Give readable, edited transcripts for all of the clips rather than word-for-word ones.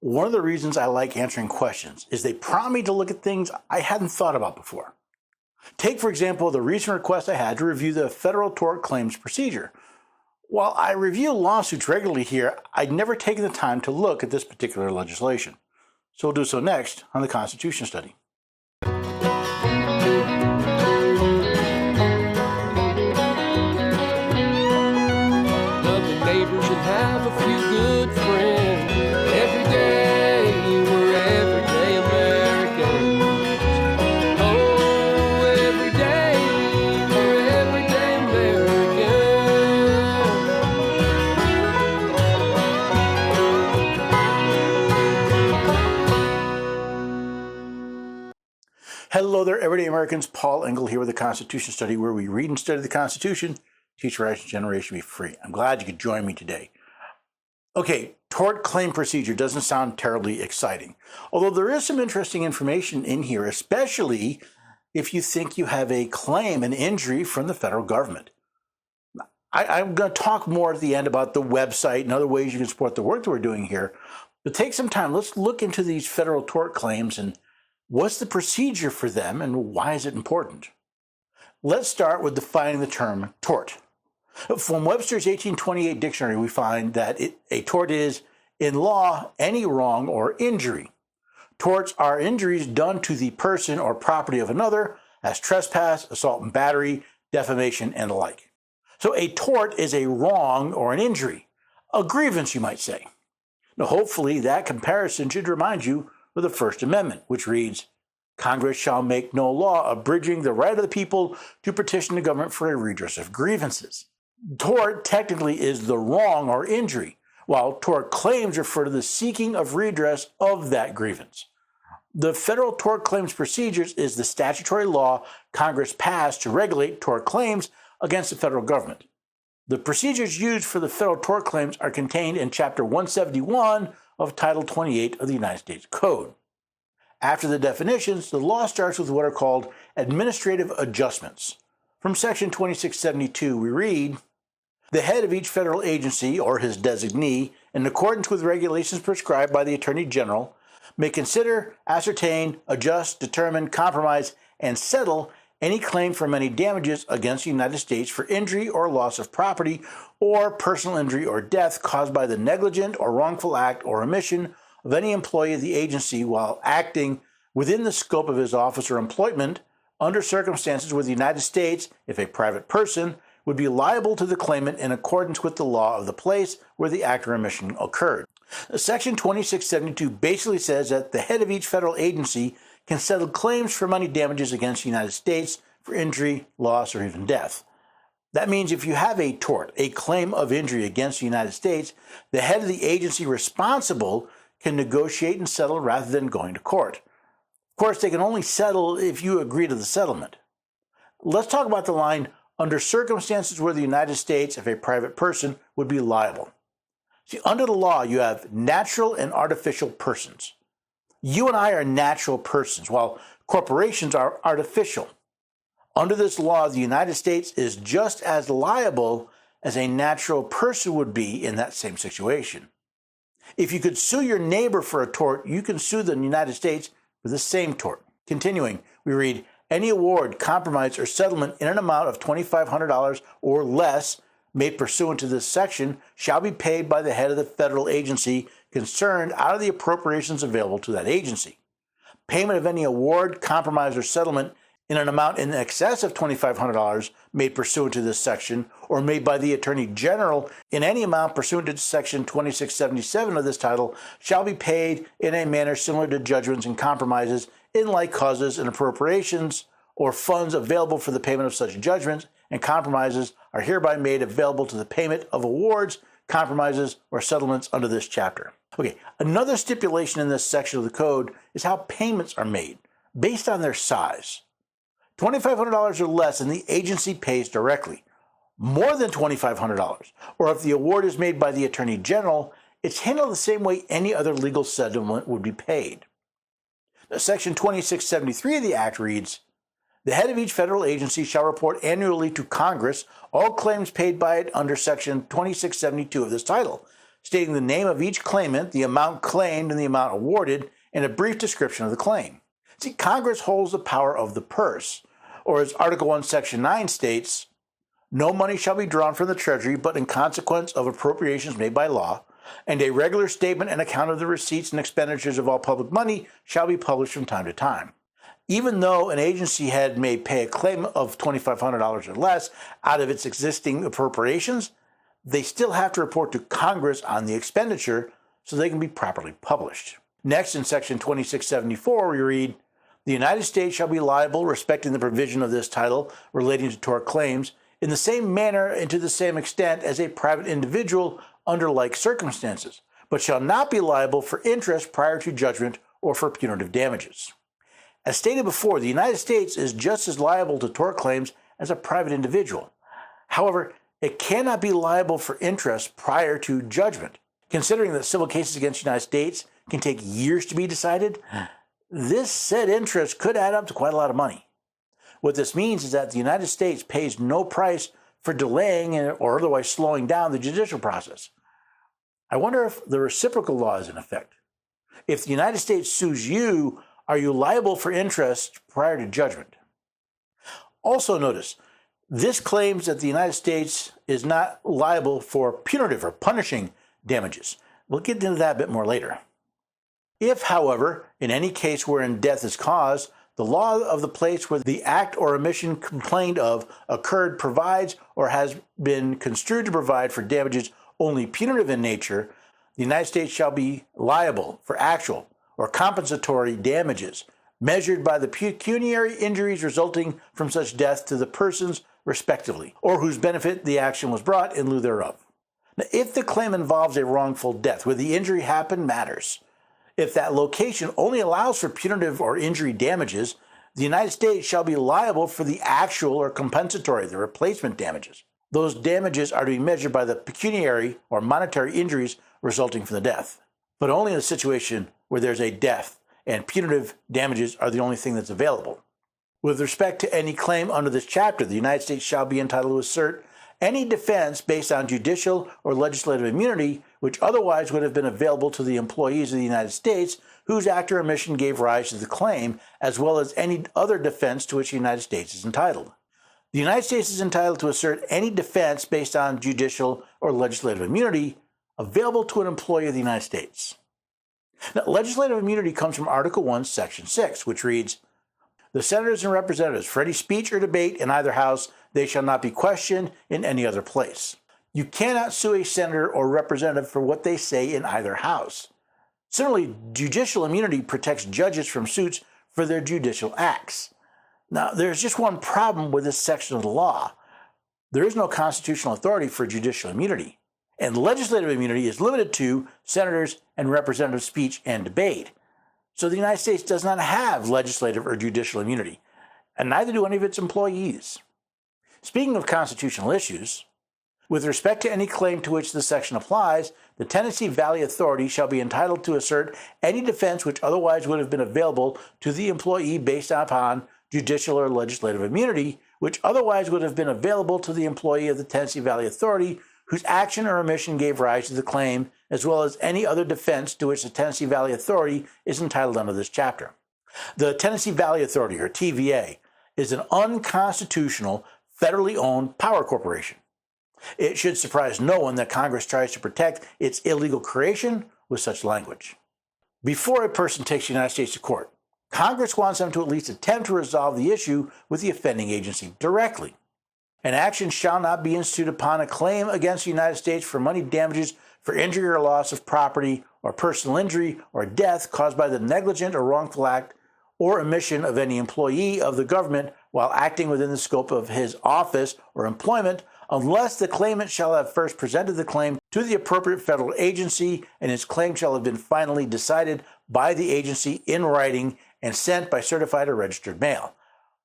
One of the reasons I like answering questions is they prompt me to look at things I hadn't thought about before. Take, for example, the recent request I had to review the Federal Tort Claims Procedure. While I review lawsuits regularly here, I'd never taken the time to look at this particular legislation. So we'll do so next on the Constitution Study. Neighbors and have a few good friends. Every day we're everyday Americans. Oh, every day we're everyday Americans. Hello there, everyday Americans. Paul Engel here with the Constitution Study, where we read and study the Constitution, teach our next generation to be free. I'm glad you could join me today. Okay, tort claim procedure doesn't sound terribly exciting, although there is some interesting information in here, especially if you think you have a claim, an injury from the federal government. I'm going to talk more at the end about the website and other ways you can support the work that we're doing here, but take some time. Let's look into these federal tort claims and what's the procedure for them and why is it important? Let's start with defining the term tort. From Webster's 1828 dictionary, we find that a tort is, in law, any wrong or injury. Torts are injuries done to the person or property of another as trespass, assault and battery, defamation, and the like. So a tort is a wrong or an injury, a grievance, you might say. Now, hopefully that comparison should remind you of the First Amendment, which reads, Congress shall make no law abridging the right of the people to petition the government for a redress of grievances. Tort technically is the wrong or injury, while tort claims refer to the seeking of redress of that grievance. The Federal Tort Claims Procedures is the statutory law Congress passed to regulate tort claims against the federal government. The procedures used for the federal tort claims are contained in Chapter 171 of Title 28 of the United States Code. After the definitions, the law starts with what are called administrative adjustments. From Section 2672, we read, the head of each federal agency or his designee, in accordance with regulations prescribed by the Attorney General, may consider, ascertain, adjust, determine, compromise, and settle any claim for any damages against the United States for injury or loss of property or personal injury or death caused by the negligent or wrongful act or omission of any employee of the agency while acting within the scope of his office or employment under circumstances where the United States, if a private person, would be liable to the claimant in accordance with the law of the place where the act or omission occurred. Section 2672 basically says that the head of each federal agency can settle claims for money damages against the United States for injury, loss, or even death. That means if you have a tort, a claim of injury against the United States, the head of the agency responsible can negotiate and settle rather than going to court. Of course, they can only settle if you agree to the settlement. Let's talk about the line, under circumstances where the United States, if a private person, would be liable. See, under the law, you have natural and artificial persons. You and I are natural persons, while corporations are artificial. Under this law, the United States is just as liable as a natural person would be in that same situation. If you could sue your neighbor for a tort, you can sue the United States for the same tort. Continuing, we read, any award, compromise, or settlement in an amount of $2,500 or less made pursuant to this section shall be paid by the head of the federal agency concerned out of the appropriations available to that agency. Payment of any award, compromise, or settlement in an amount in excess of $2,500 made pursuant to this section or made by the Attorney General in any amount pursuant to Section 2677 of this title shall be paid in a manner similar to judgments and compromises in like causes and appropriations or funds available for the payment of such judgments and compromises are hereby made available to the payment of awards, compromises, or settlements under this chapter. Okay, another stipulation in this section of the code is how payments are made based on their size. $2,500 or less and the agency pays directly. More than $2,500, or if the award is made by the Attorney General, it's handled the same way any other legal settlement would be paid. Section 2673 of the Act reads, the head of each federal agency shall report annually to Congress all claims paid by it under Section 2672 of this title. stating the name of each claimant, the amount claimed, and the amount awarded, and a brief description of the claim. See, Congress holds the power of the purse, or as Article 1, Section 9 states, no money shall be drawn from the Treasury but in consequence of appropriations made by law, and a regular statement and account of the receipts and expenditures of all public money shall be published from time to time. Even though an agency head may pay a claim of $2,500 or less out of its existing appropriations, they still have to report to Congress on the expenditure so they can be properly published. Next, in Section 2674, we read, the United States shall be liable respecting the provision of this title relating to tort claims in the same manner and to the same extent as a private individual under like circumstances, but shall not be liable for interest prior to judgment or for punitive damages. As stated before, the United States is just as liable to tort claims as a private individual. However, it cannot be liable for interest prior to judgment. Considering that civil cases against the United States can take years to be decided, this said interest could add up to quite a lot of money. What this means is that the United States pays no price for delaying or otherwise slowing down the judicial process. I wonder if the reciprocal law is in effect. If the United States sues you, are you liable for interest prior to judgment? Also notice, this claims that the United States is not liable for punitive or punishing damages. We'll get into that a bit more later. If, however, in any case wherein death is caused, the law of the place where the act or omission complained of occurred provides or has been construed to provide for damages only punitive in nature, the United States shall be liable for actual or compensatory damages measured by the pecuniary injuries resulting from such death to the persons respectively, or whose benefit the action was brought in lieu thereof. Now, if the claim involves a wrongful death where the injury happened matters, if that location only allows for punitive or injury damages, the United States shall be liable for the actual or compensatory, the replacement damages. Those damages are to be measured by the pecuniary or monetary injuries resulting from the death, but only in a situation where there's a death and punitive damages are the only thing that's available. With respect to any claim under this chapter, the United States shall be entitled to assert any defense based on judicial or legislative immunity which otherwise would have been available to the employees of the United States whose act or omission gave rise to the claim, as well as any other defense to which the United States is entitled. The United States is entitled to assert any defense based on judicial or legislative immunity available to an employee of the United States. Now, legislative immunity comes from Article 1, Section 6, which reads, the senators and representatives, for any speech or debate in either house, they shall not be questioned in any other place. You cannot sue a senator or representative for what they say in either house. Similarly, judicial immunity protects judges from suits for their judicial acts. Now, there's just one problem with this section of the law. There is no constitutional authority for judicial immunity, and legislative immunity is limited to senators and representative speech and debate. So the United States does not have legislative or judicial immunity, and neither do any of its employees. Speaking of constitutional issues, with respect to any claim to which this section applies, the Tennessee Valley Authority shall be entitled to assert any defense which otherwise would have been available to the employee based upon judicial or legislative immunity, which otherwise would have been available to the employee of the Tennessee Valley Authority whose action or omission gave rise to the claim, as well as any other defense to which the Tennessee Valley Authority is entitled under this chapter. The Tennessee Valley Authority, or TVA, is an unconstitutional, federally owned power corporation. It should surprise no one that Congress tries to protect its illegal creation with such language. Before a person takes the United States to court, Congress wants them to at least attempt to resolve the issue with the offending agency directly. An action shall not be instituted upon a claim against the United States for money damages for injury or loss of property or personal injury or death caused by the negligent or wrongful act or omission of any employee of the government while acting within the scope of his office or employment, unless the claimant shall have first presented the claim to the appropriate federal agency and his claim shall have been finally decided by the agency in writing and sent by certified or registered mail.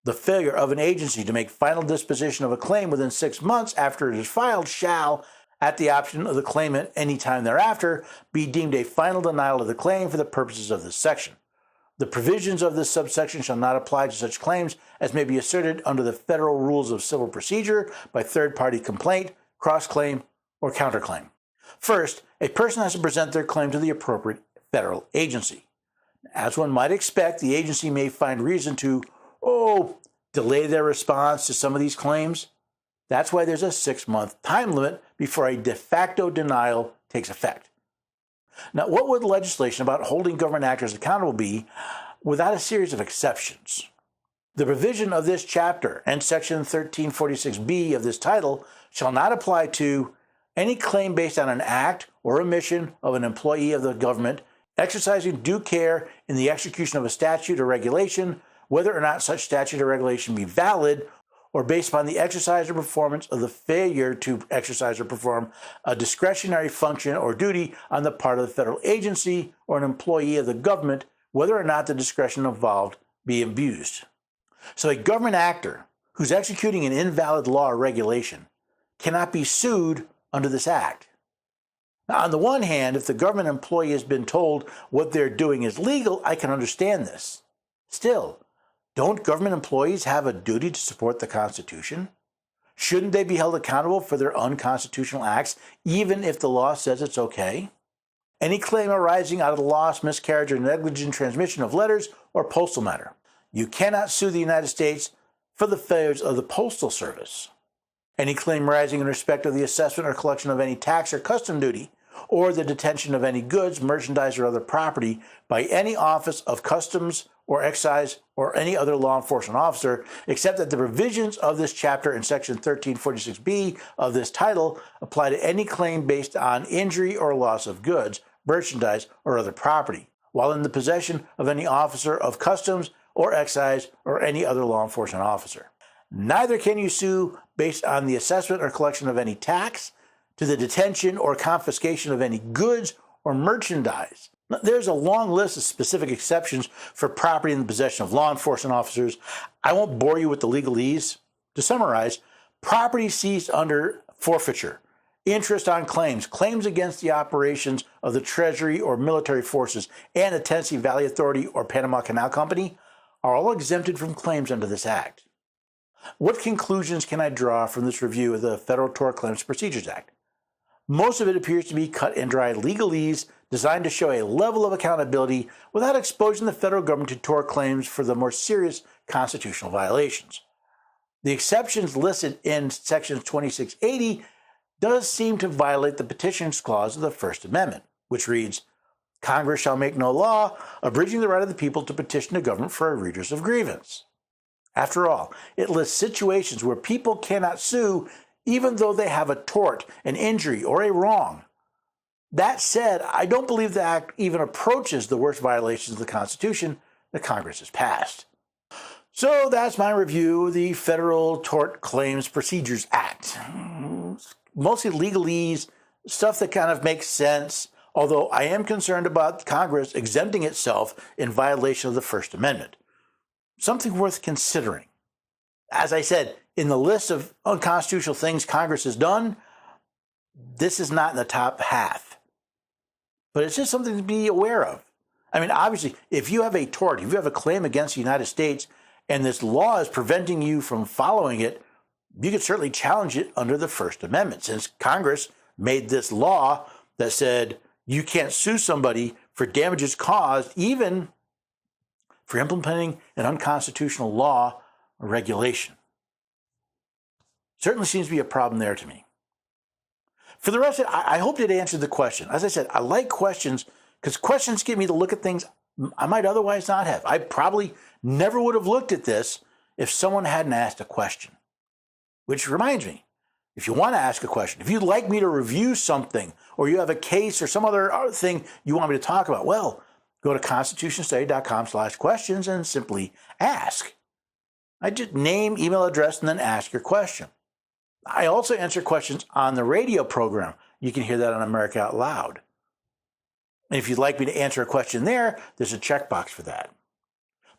The failure of an agency to make final disposition of a claim within 6 months after it is filed shall, at the option of the claimant any time thereafter, be deemed a final denial of the claim for the purposes of this section. The provisions of this subsection shall not apply to such claims as may be asserted under the Federal Rules of Civil Procedure by third-party complaint, cross-claim, or counterclaim. First, a person has to present their claim to the appropriate federal agency. As one might expect, the agency may find reason to, delay their response to some of these claims. That's why there's a 6-month time limit before a de facto denial takes effect. Now, what would legislation about holding government actors accountable be without a series of exceptions? The provision of this chapter and Section 1346B of this title shall not apply to any claim based on an act or omission of an employee of the government exercising due care in the execution of a statute or regulation, whether or not such statute or regulation be valid, or based upon the exercise or performance of the failure to exercise or perform a discretionary function or duty on the part of the federal agency or an employee of the government, whether or not the discretion involved be abused. So a government actor who's executing an invalid law or regulation cannot be sued under this act. Now, on the one hand, if the government employee has been told what they're doing is legal, I can understand this. Still, don't government employees have a duty to support the Constitution? Shouldn't they be held accountable for their unconstitutional acts, even if the law says it's okay? Any claim arising out of the loss, miscarriage, or negligent transmission of letters or postal matter. You cannot sue the United States for the failures of the Postal Service. Any claim arising in respect of the assessment or collection of any tax or custom duty, or the detention of any goods, merchandise, or other property by any office of customs or excise or any other law enforcement officer, except that the provisions of this chapter in Section 1346B of this title apply to any claim based on injury or loss of goods, merchandise, or other property, while in the possession of any officer of customs or excise or any other law enforcement officer. Neither can you sue based on the assessment or collection of any tax, to the detention or confiscation of any goods or merchandise. Now, there's a long list of specific exceptions for property in the possession of law enforcement officers. I won't bore you with the legalese. To summarize, property seized under forfeiture, interest on claims, claims against the operations of the Treasury or military forces, and the Tennessee Valley Authority or Panama Canal Company are all exempted from claims under this act. What conclusions can I draw from this review of the Federal Tort Claims Procedures Act? Most of it appears to be cut and dry legalese designed to show a level of accountability without exposing the federal government to tort claims for the more serious constitutional violations. The exceptions listed in Section 2680 does seem to violate the Petitions Clause of the First Amendment, which reads, Congress shall make no law abridging the right of the people to petition the government for a redress of grievance. After all, it lists situations where people cannot sue even though they have a tort, an injury, or a wrong. That said, I don't believe the Act even approaches the worst violations of the Constitution that Congress has passed. So that's my review of the Federal Tort Claims Procedures Act. Mostly legalese, stuff that kind of makes sense, although I am concerned about Congress exempting itself in violation of the First Amendment. Something worth considering. As I said, in the list of unconstitutional things Congress has done, this is not in the top half. But it's just something to be aware of. I mean, obviously, if you have a tort, if you have a claim against the United States, and this law is preventing you from following it, you could certainly challenge it under the First Amendment, since Congress made this law that said you can't sue somebody for damages caused even for implementing an unconstitutional law or regulation. Certainly seems to be a problem there to me. For the rest of it, I hope it answered the question. As I said, I like questions because questions get me to look at things I might otherwise not have. I probably never would have looked at this if someone hadn't asked a question. Which reminds me, if you want to ask a question, if you'd like me to review something, or you have a case or some other thing you want me to talk about, well, go to constitutionstudy.com/questions and simply ask. I just name, email address, and then ask your question. I also answer questions on the radio program. You can hear that on America Out Loud. And if you'd like me to answer a question there, there's a checkbox for that.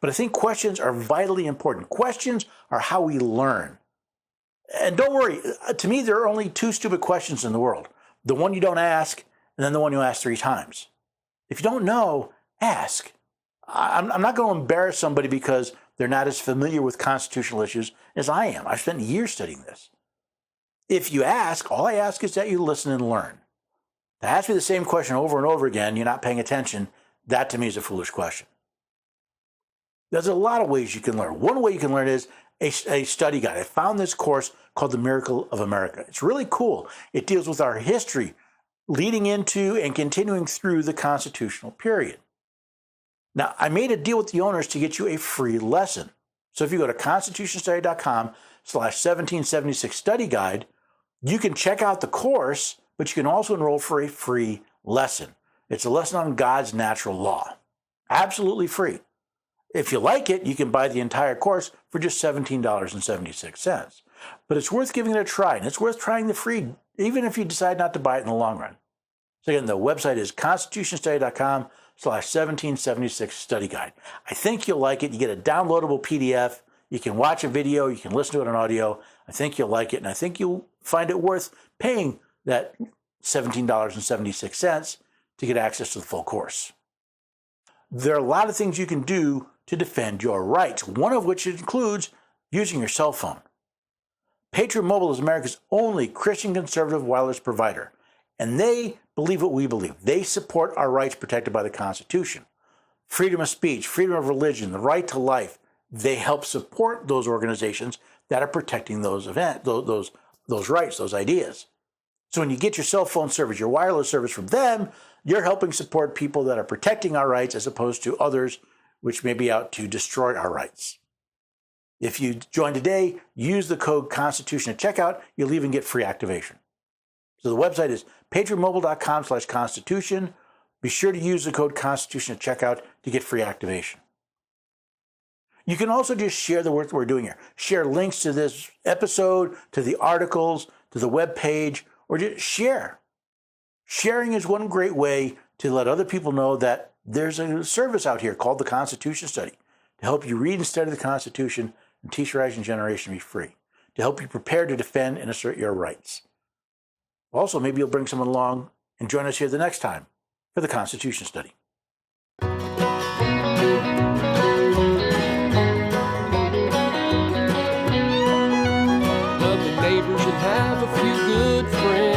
But I think questions are vitally important. Questions are how we learn. And don't worry, to me, there are only two stupid questions in the world. The one you don't ask, and then the one you ask 3 times. If you don't know, ask. I'm not going to embarrass somebody because they're not as familiar with constitutional issues as I am. I've spent years studying this. If you ask, all I ask is that you listen and learn. To ask me the same question over and over again, you're not paying attention, that to me is a foolish question. There's a lot of ways you can learn. One way you can learn is a study guide. I found this course called The Miracle of America. It's really cool. It deals with our history leading into and continuing through the constitutional period. Now, I made a deal with the owners to get you a free lesson. So if you go to constitutionstudy.com/1776 study guide, you can check out the course, but you can also enroll for a free lesson. It's a lesson on God's natural law. Absolutely free. If you like it, you can buy the entire course for just $17.76. But it's worth giving it a try, and it's worth trying the free, even if you decide not to buy it in the long run. So again, the website is constitutionstudy.com/1776 study guide. I think you'll like it. You get a downloadable PDF. You can watch a video. You can listen to it on audio. I think you'll like it, and I think you'll find it worth paying that $17.76 to get access to the full course. There are a lot of things you can do to defend your rights, one of which includes using your cell phone. Patriot Mobile is America's only Christian conservative wireless provider, and they believe what we believe. They support our rights protected by the Constitution. Freedom of speech, freedom of religion, the right to life. They help support those organizations that are protecting those rights, those ideas. So when you get your cell phone service, your wireless service from them, you're helping support people that are protecting our rights as opposed to others which may be out to destroy our rights. If you join today, use the code Constitution at checkout, you'll even get free activation. So the website is patriotmobile.com/Constitution. Be sure to use the code Constitution at checkout to get free activation. You can also just share the work we're doing here. Share links to this episode, to the articles, to the web page, or just share. Sharing is one great way to let other people know that there's a service out here called the Constitution Study to help you read and study the Constitution and teach your rising generation to be free, to help you prepare to defend and assert your rights. Also, maybe you'll bring someone along and join us here the next time for the Constitution Study. Love your neighbors and have a few good friends.